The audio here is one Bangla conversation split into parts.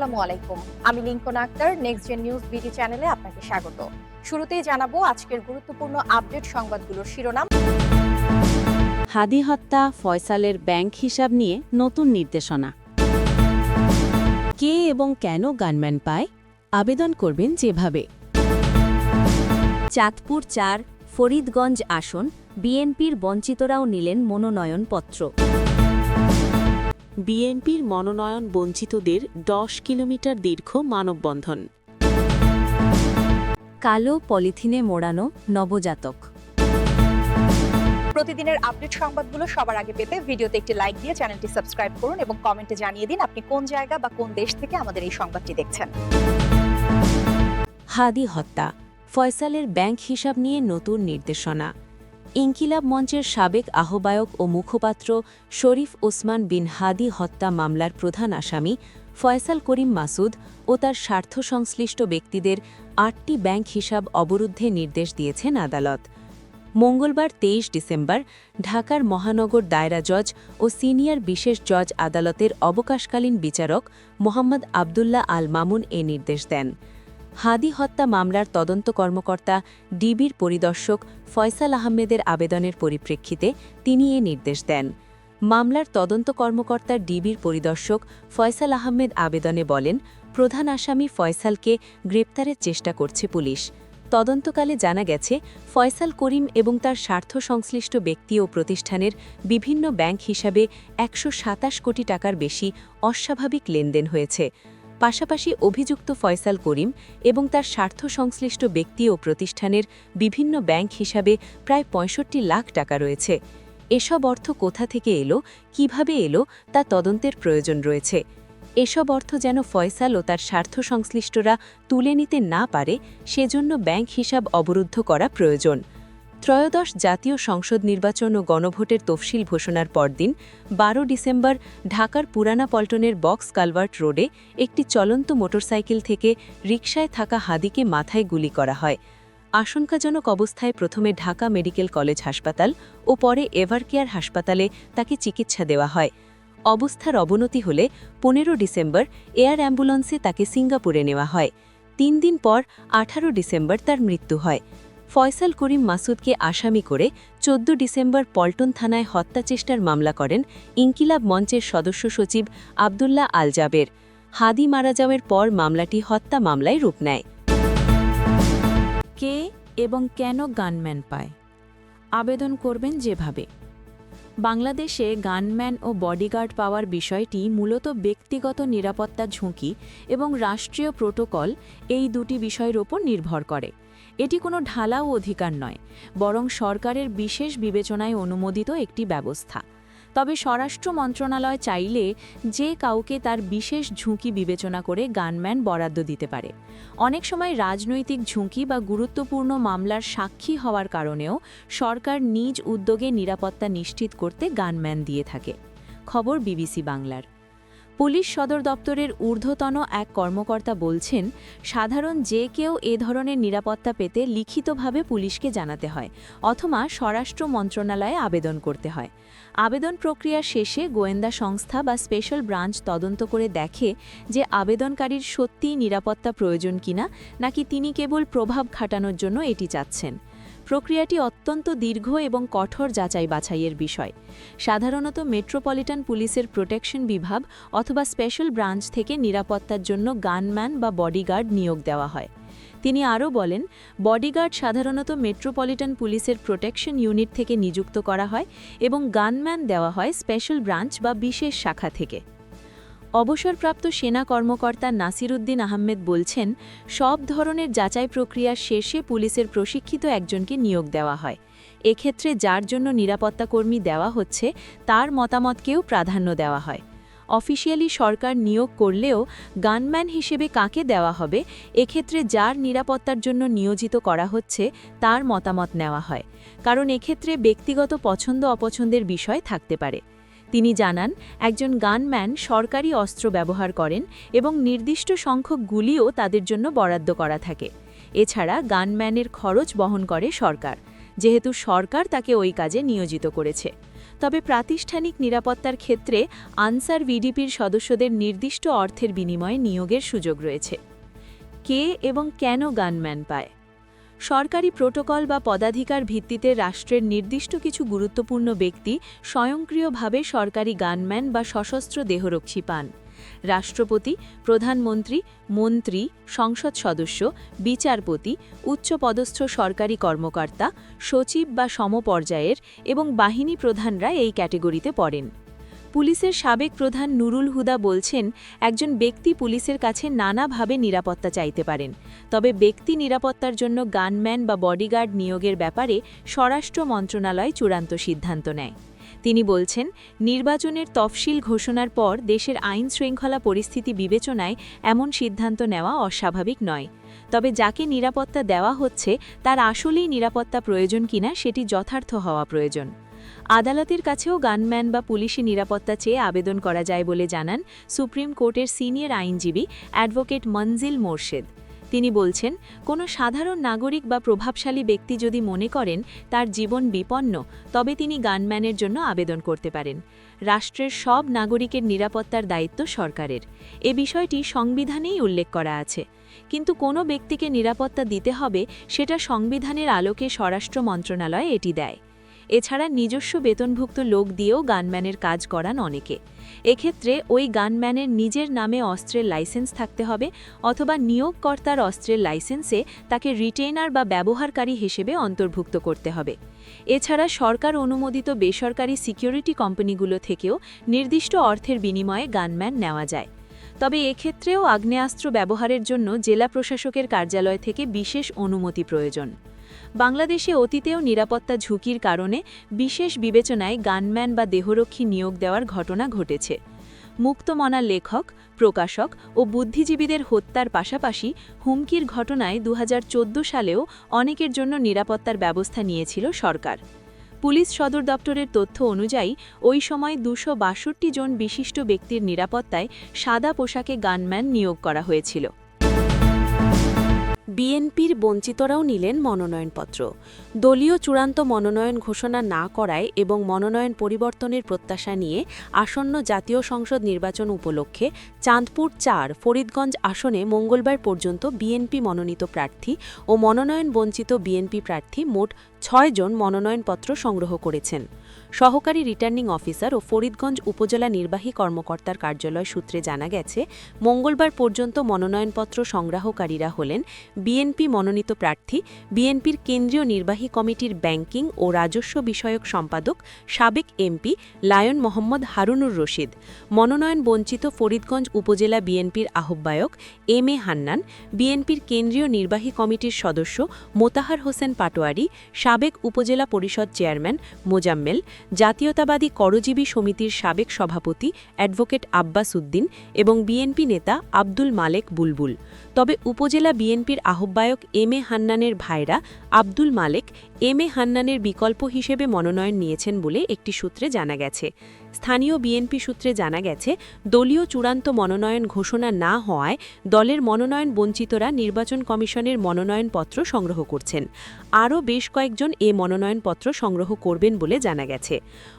আসসালামু আলাইকুম। আমি Lincoln Akter, Next Gen News BD চ্যানেলে আপনাকে স্বাগত। শুরুতেই জানাবো আজকের গুরুত্বপূর্ণ আপডেট সংবাদগুলোর শিরোনাম। হাদি হত্যা, ফয়সালের ব্যাংক হিসাব নিয়ে নতুন নির্দেশনা। কে এবং কেন গানম্যান পায়, আবেদন করবেন যেভাবে। চাঁদপুর ৪ ফরিদগঞ্জ আসন বিএনপির বঞ্চিতরাও নিলেন মনোনয়নপত্র। বিএনপির মনোনয়ন বঞ্চিতদের ১০ কিলোমিটার দীর্ঘ মানববন্ধন। কালো পলিথিনে মোড়ানো নবজাতক। প্রতিদিনের আপডেট সংবাদগুলো সবার আগে পেতে ভিডিওতে একটি লাইক দিয়ে চ্যানেলটি সাবস্ক্রাইব করুন এবং কমেন্টে জানিয়ে দিন আপনি কোন জায়গা বা কোন দেশ থেকে আমাদের এই সংবাদটি দেখছেন। হাদি হত্যা, ফয়সালের ব্যাংক হিসাব নিয়ে নতুন নির্দেশনা। ইনকিলাব মঞ্চের সাবেক আহ্বায়ক ও মুখপাত্র শরীফ ওসমান বিন হাদি হত্যা মামলার প্রধান আসামি ফয়সাল করিম মাসুদ ও তার স্বার্থ সংশ্লিষ্ট ব্যক্তিদের ৮টি ব্যাংক হিসাব অবরুদ্ধে নির্দেশ দিয়েছেন আদালত। মঙ্গলবার ২৩ ডিসেম্বর ঢাকার মহানগর দায়রা জজ ও সিনিয়র বিশেষ জজ আদালতের অবকাশকালীন বিচারক মোহাম্মদ আবদুল্লাহ আল মামুন এ নির্দেশ দেন। হাদি হত্যা মামলার তদন্ত কর্মকর্তা ডিবির পরিদর্শক ফয়সাল আহমেদের আবেদনের পরিপ্রেক্ষিতে তিনি এ নির্দেশ দেন। মামলার তদন্ত কর্মকর্তা ডিবির পরিদর্শক ফয়সাল আহমেদ আবেদনে বলেন, প্রধান আসামি ফয়সালকে গ্রেপ্তারের চেষ্টা করছে পুলিশ। তদন্তকালে জানা গেছে ফয়সাল করিম এবং তার স্বার্থ সংশ্লিষ্ট ব্যক্তি ও প্রতিষ্ঠানের বিভিন্ন ব্যাংক হিসাবে ১২৭ কোটি টাকার বেশি অস্বাভাবিক লেনদেন হয়েছে। পাশাপাশি অভিযুক্ত ফয়সাল করিম এবং তার স্বার্থ সংশ্লিষ্ট ব্যক্তি ও প্রতিষ্ঠানের বিভিন্ন ব্যাংক হিসাবে প্রায় ৬৫ লাখ টাকা রয়েছে। এসব অর্থ কোথা থেকে এলো, কিভাবে এলো তা তদন্তের প্রয়োজন রয়েছে। এসব অর্থ যেন ফয়সাল ও তার স্বার্থ সংশ্লিষ্টরা তুলে নিতে না পারে, সেজন্য ব্যাংক হিসাব অবরুদ্ধ করা প্রয়োজন। ত্রয়োদশ জাতীয় সংসদ নির্বাচন ও গণভোটের তফসিল ঘোষণার পরদিন ১২ ডিসেম্বর ঢাকার পুরানা পল্টনের বক্স কালভার্ট রোডে একটি চলন্ত মোটরসাইকেল থেকে রিকশায় থাকা হাদিকে মাথায় গুলি করা হয়। আশঙ্কাজনক অবস্থায় প্রথমে ঢাকা মেডিকেল কলেজ হাসপাতাল ও পরে এভারকেয়ার হাসপাতালে তাকে চিকিৎসা দেওয়া হয়। অবস্থার অবনতি হলে ১৫ ডিসেম্বর এয়ার অ্যাম্বুলেন্সে তাকে সিঙ্গাপুরে নেওয়া হয়। ৩ দিন পর ১৮ ডিসেম্বর তার মৃত্যু হয়। ফয়সাল করিম মাসুদকে আসামি করে ১৪ ডিসেম্বর পল্টন থানায় হত্যাচেষ্টার মামলা করেন ইনকিলাব মঞ্চের সদস্য সচিব আবদুল্লাহ আল জাবের। হাদি মারা যাওয়ার পর মামলাটি হত্যা মামলায় রূপ নেয়। কে এবং কেন গানম্যান পায়, আবেদন করবেন যেভাবে। বাংলাদেশে গানম্যান ও বডিগার্ড পাওয়ার বিষয়টি মূলত ব্যক্তিগত নিরাপত্তা ঝুঁকি এবং রাষ্ট্রীয় প্রোটোকল, এই দুটি বিষয়ের ওপর নির্ভর করে। এটি কোনো ঢালাও অধিকার নয়, বরং সরকারের বিশেষ বিবেচনায় অনুমোদিত একটি ব্যবস্থা। তবে স্বরাষ্ট্র মন্ত্রণালয় চাইলে যে কাউকে তার বিশেষ ঝুঁকি বিবেচনা করে গানম্যান বরাদ্দ দিতে পারে। অনেক সময় রাজনৈতিক ঝুঁকি বা গুরুত্বপূর্ণ মামলার সাক্ষী হওয়ার কারণেও সরকার নিজ উদ্যোগে নিরাপত্তা নিশ্চিত করতে গানম্যান দিয়ে থাকে। খবর বিবিসি বাংলার। পুলিশ সদর দপ্তরের ঊর্ধ্বতন এক কর্মকর্তা বলছেন, সাধারণ যে কেউ এ ধরনের নিরাপত্তা পেতে লিখিতভাবে পুলিশকে জানাতে হয় অথবা স্বরাষ্ট্র মন্ত্রণালয়ে আবেদন করতে হয়। আবেদন প্রক্রিয়া শেষে গোয়েন্দা সংস্থা বা স্পেশাল ব্রাঞ্চ তদন্ত করে দেখে যে আবেদনকারীর সত্যিই নিরাপত্তা প্রয়োজন কিনা, নাকি তিনি কেবল প্রভাব খাটানোর জন্য এটি চাচ্ছেন। প্রক্রিয়াটি অত্যন্ত দীর্ঘ এবং কঠোর যাচাই বাছাইয়ের বিষয়। সাধারণত মেট্রোপলিটন পুলিশের প্রোটেকশন বিভাগ অথবা স্পেশাল ব্রাঞ্চ থেকে নিরাপত্তার জন্য গানম্যান বা বডিগার্ড নিয়োগ দেওয়া হয়। তিনি আরও বলেন, বডিগার্ড সাধারণত মেট্রোপলিটন পুলিশের প্রোটেকশন ইউনিট থেকে নিযুক্ত করা হয় এবং গানম্যান দেওয়া হয় স্পেশাল ব্রাঞ্চ বা বিশেষ শাখা থেকে। অবসরপ্রাপ্ত সেনা কর্মকর্তা নাসিরুদ্দিন আহমেদ বলছেন, সব ধরনের যাচাই প্রক্রিয়ার শেষে পুলিশের প্রশিক্ষিত একজনকে নিয়োগ দেওয়া হয়। এক্ষেত্রে যার জন্য নিরাপত্তাকর্মী দেওয়া হচ্ছে তার মতামতকেও প্রাধান্য দেওয়া হয়। অফিসিয়ালি সরকার নিয়োগ করলেও গানম্যান হিসেবে কাকে দেওয়া হবে, এক্ষেত্রে যার নিরাপত্তার জন্য নিয়োজিত করা হচ্ছে তার মতামত নেওয়া হয়, কারণ এক্ষেত্রে ব্যক্তিগত পছন্দ অপছন্দের বিষয় থাকতে পারে। তিনি জানান, একজন গানম্যান সরকারি অস্ত্র ব্যবহার করেন এবং নির্দিষ্ট সংখ্যক গুলিও তাদের জন্য বরাদ্দ করা থাকে। এছাড়া গানম্যানের খরচ বহন করে সরকার, যেহেতু সরকার তাকে ওই কাজে নিয়োজিত করেছে। তবে প্রাতিষ্ঠানিক নিরাপত্তার ক্ষেত্রে আনসার ভিডিপির সদস্যদের নির্দিষ্ট অর্থের বিনিময়ে নিয়োগের সুযোগ রয়েছে। কে এবং কেন গানম্যান পায়? সরকারি প্রোটোকল বা পদাধিকার ভিত্তিতে রাষ্ট্রের নির্দিষ্ট কিছু গুরুত্বপূর্ণ ব্যক্তি স্বয়ংক্রিয়ভাবে সরকারি গানম্যান বা সশস্ত্র দেহরক্ষী পান। রাষ্ট্রপতি, প্রধানমন্ত্রী, মন্ত্রী, সংসদ সদস্য, বিচারপতি, উচ্চপদস্থ সরকারি কর্মকর্তা, সচিব বা সমপর্যায়ের এবং বাহিনী প্রধানরা এই ক্যাটেগরিতে পড়েন। পুলিশের সাবেক প্রধান নুরুল হুদা বলছেন, একজন ব্যক্তি পুলিশের কাছে নানাভাবে নিরাপত্তা চাইতে পারেন, তবে ব্যক্তি নিরাপত্তার জন্য গানম্যান বা বডিগার্ড নিয়োগের ব্যাপারে স্বরাষ্ট্র মন্ত্রণালয় চূড়ান্ত সিদ্ধান্ত নেয়। তিনি বলছেন, নির্বাচনের তফসিল ঘোষণার পর দেশের আইন শৃঙ্খলা পরিস্থিতি বিবেচনায় এমন সিদ্ধান্ত নেওয়া অস্বাভাবিক নয়। তবে যাকে নিরাপত্তা দেওয়া হচ্ছে তার আসলেই নিরাপত্তা প্রয়োজন কিনা সেটি যথার্থ হওয়া প্রয়োজন। আদালতের কাছেও গানম্যান বা পুলিশি নিরাপত্তা চেয়ে আবেদন করা যায় বলে জানান সুপ্রিম কোর্টের সিনিয়র আইনজীবী অ্যাডভোকেট মনজিল মোরশেদ। তিনি বলছেন, কোনো সাধারণ নাগরিক বা প্রভাবশালী ব্যক্তি যদি মনে করেন তার জীবন বিপন্ন, তবে তিনি গানম্যানের জন্য আবেদন করতে পারেন। রাষ্ট্রের সব নাগরিকের নিরাপত্তার দায়িত্ব সরকারের। এ বিষয়টি সংবিধানেই উল্লেখ করা আছে। কিন্তু কোনো ব্যক্তিকে নিরাপত্তা দিতে হবে সেটা সংবিধানের আলোকে স্বরাষ্ট্র মন্ত্রণালয় এটি দেয়। এছাড়া নিজস্ব বেতনভুক্ত লোক দিয়েও গানম্যানের কাজ করান অনেকে। এক্ষেত্রে ওই গানম্যানের নিজের নামে অস্ত্রের লাইসেন্স থাকতে হবে অথবা নিয়োগকর্তার অস্ত্রের লাইসেন্সে তাকে রিটেইনার বা ব্যবহারকারী হিসেবে অন্তর্ভুক্ত করতে হবে। এছাড়া সরকার অনুমোদিত বেসরকারি সিকিউরিটি কোম্পানিগুলো থেকেও নির্দিষ্ট অর্থের বিনিময়ে গানম্যান নেওয়া যায়। তবে এক্ষেত্রেও আগ্নেয়াস্ত্র ব্যবহারের জন্য জেলা প্রশাসকের কার্যালয় থেকে বিশেষ অনুমতি প্রয়োজন। বাংলাদেশে অতীতেও নিরাপত্তা ঝুঁকির কারণে বিশেষ বিবেচনায় গানম্যান বা দেহরক্ষী নিয়োগ দেওয়ার ঘটনা ঘটেছে। মুক্তমনা লেখক, প্রকাশক ও বুদ্ধিজীবীদের হত্যার পাশাপাশি হুমকির ঘটনায় 2014 সালেও অনেকের জন্য নিরাপত্তার ব্যবস্থা নিয়েছিল সরকার। পুলিশ সদর দপ্তরের তথ্য অনুযায়ী ওই সময় 262 জন বিশিষ্ট ব্যক্তির নিরাপত্তায় সাদা পোশাকে গানম্যান নিয়োগ করা হয়েছিল। বিএনপির বঞ্চিতরাও নিলেন মনোনয়নপত্র। দলীয় চূড়ান্ত মনোনয়ন ঘোষণা না করায় এবং মনোনয়ন পরিবর্তনের প্রত্যাশা নিয়ে আসন্ন জাতীয় সংসদ নির্বাচন উপলক্ষে চাঁদপুর 4 ফরিদগঞ্জ আসনে মঙ্গলবার পর্যন্ত বিএনপি মনোনীত প্রার্থী ও মনোনয়ন বঞ্চিত বিএনপি প্রার্থী মোট 6 জন মনোনয়নপত্র সংগ্রহ করেছেন। সহকারী রিটার্নিং অফিসার ও ফরিদগঞ্জ উপজেলা নির্বাহী কর্মকর্তার কার্যালয় সূত্রে জানা গেছে, মঙ্গলবার পর্যন্ত মনোনয়নপত্র সংগ্রহকারীরা হলেন বিএনপি মনোনীত প্রার্থী, বিএনপির কেন্দ্রীয় নির্বাহী কমিটির ব্যাংকিং ও রাজস্ব বিষয়ক সম্পাদক সাবেক এমপি লায়ন মোহাম্মদ হারুনুর রশিদ, মনোনয়ন বঞ্চিত ফরিদগঞ্জ উপজেলা বিএনপির আহ্বায়ক এম এ হান্নান, বিএনপির কেন্দ্রীয় নির্বাহী কমিটির সদস্য মোতাহার হোসেন পাটোয়ারি, সাবেক উপজেলা পরিষদ চেয়ারম্যান মোজাম্মেল, জাতীয়তাবাদী করজীবী সমিতির সাবেক সভাপতি অ্যাডভোকেট আব্বাস উদ্দিন এবং বিএনপি নেতা আব্দুল মালেক বুলবুল। তবে উপজেলা বিএনপির আহ্বায়ক এম এ হান্নানের ভাইরা আব্দুল মালেক এম এ হান্নানের বিকল্প হিসেবে মনোনয়ন নিয়েছেন বলে একটি সূত্রে জানা গেছে। স্থানীয় বিএনপি সূত্রে জানা গেছে, দলীয় চূড়ান্ত মনোনয়ন ঘোষণা না হওয়ায় দলের মনোনয়ন বঞ্চিতরা নির্বাচন কমিশনের মনোনয়নপত্র সংগ্রহ করছেন। আরও বেশ কয়েকজন এ মনোনয়নপত্র সংগ্রহ করবেন বলে জানা গেছে।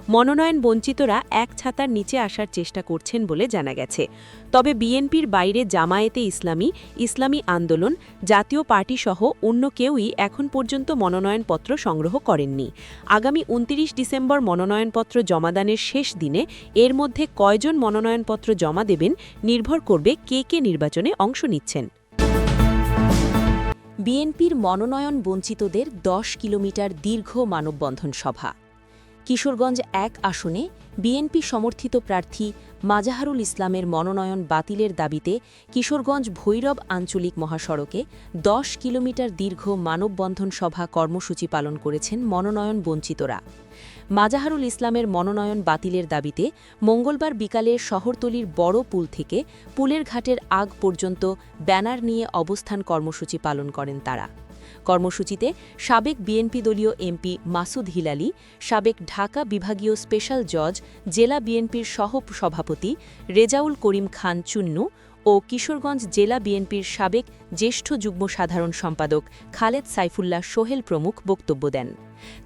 মনোনয়ন বঞ্চিতরা এক ছাতার নিচে আসার চেষ্টা করছেন বলে জানা গেছে। তবে বিএনপির বাইরে জামায়াতে ইসলামী, ইসলামী আন্দোলন, জাতীয় পার্টিসহ অন্য কেউই এখন পর্যন্ত মনোনয়নপত্র সংগ্রহ করেননি। আগামী 29 ডিসেম্বর মনোনয়নপত্র জমাদানের শেষ দিনে এর মধ্যে কয়জন মনোনয়নপত্র জমা দেবেন নির্ভর করবে কে কে নির্বাচনে অংশ নিচ্ছেন। বিএনপির মনোনয়ন বঞ্চিতদের 10 কিলোমিটার দীর্ঘ মানববন্ধন সভা। কিশোরগঞ্জ 1 আসনে বিএনপি সমর্থিত প্রার্থী মাজাহারুল ইসলামের মনোনয়ন বাতিলের দাবিতে কিশোরগঞ্জ ভৈরব আঞ্চলিক মহাসড়কে 10 কিলোমিটার দীর্ঘ মানববন্ধন সভা কর্মসূচি পালন করেছেন মনোনয়ন বঞ্চিতরা। মাজাহারুল ইসলামের মনোনয়ন বাতিলের দাবিতে মঙ্গলবার বিকালে শহরতলির বড় পুল থেকে পুলের ঘাটের আগ পর্যন্ত ব্যানার নিয়ে অবস্থান কর্মসূচি পালন করেন তারা। কর্মসূচিতে সাবেক বিএনপি দলীয় এমপি মাসুদ হিলালি, সাবেক ঢাকা বিভাগীয় স্পেশাল জজ, জেলা বিএনপির সহ-সভাপতি রেজাউল করিম খান চুন্নু ও কিশোরগঞ্জ জেলা বিএনপির সাবেক জ্যেষ্ঠ যুগ্ম সাধারণ সম্পাদক খালেদ সাইফুল্লাহ সোহেল প্রমুখ বক্তব্য দেন।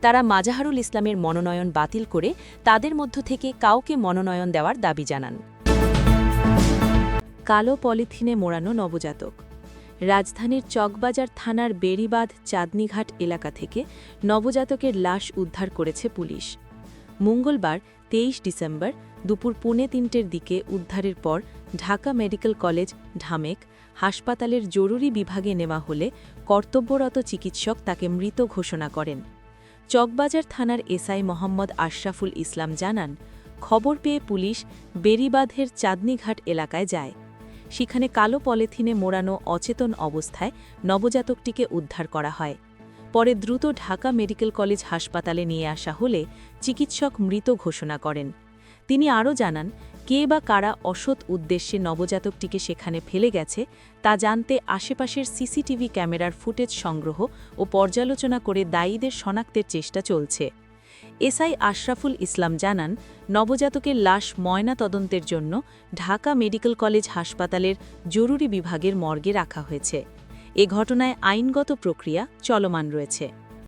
তারা মাজাহারুল ইসলামের মনোনয়ন বাতিল করে তাদের মধ্য থেকে কাউকে মনোনয়ন দেওয়ার দাবি জানান। কালো পলিথিনে মোড়ানো নবজাতক। রাজধানীর চকবাজার থানার বেড়িবাঁধ চাঁদনীঘাট এলাকা থেকে নবজাতকের লাশ উদ্ধার করেছে পুলিশ। মঙ্গলবার ২৩ ডিসেম্বর দুপুর ৩:৩০ দিকে উদ্ধারের পর ঢাকা মেডিকেল কলেজ ঢামেক হাসপাতালের জরুরি বিভাগে নেওয়া হলে কর্তব্যরত চিকিৎসক তাকে মৃত ঘোষণা করেন। চকবাজার থানার এসআই মোহাম্মদ আশরাফুল ইসলাম জানান, খবর পেয়ে পুলিশ বেড়িবাঁধের চাঁদনীঘাট এলাকায় যায়। সেখানে কালো পলিথিনে মোড়ানো অচেতন অবস্থায় নবজাতকটিকে উদ্ধার করা হয়। পরে দ্রুত ঢাকা মেডিকেল কলেজ হাসপাতালে নিয়ে আসা হলে চিকিৎসক মৃত ঘোষণা করেন। তিনি আরও জানান, কে বা কারা অসৎ উদ্দেশ্যে নবজাতকটিকে সেখানে ফেলে গেছে তা জানতে আশেপাশের সিসিটিভি ক্যামেরার ফুটেজ সংগ্রহ ও পর্যালোচনা করে দায়ীদের শনাক্তের চেষ্টা চলছে। এসআই আশরাফুল ইসলাম জানান, নবজাতকের লাশ ময়না তদন্তের জন্য ঢাকা মেডিকেল কলেজ হাসপাতালের জরুরি বিভাগের মর্গে রাখা হয়েছে। এ ঘটনায় আইনগত প্রক্রিয়া চলমান রয়েছে।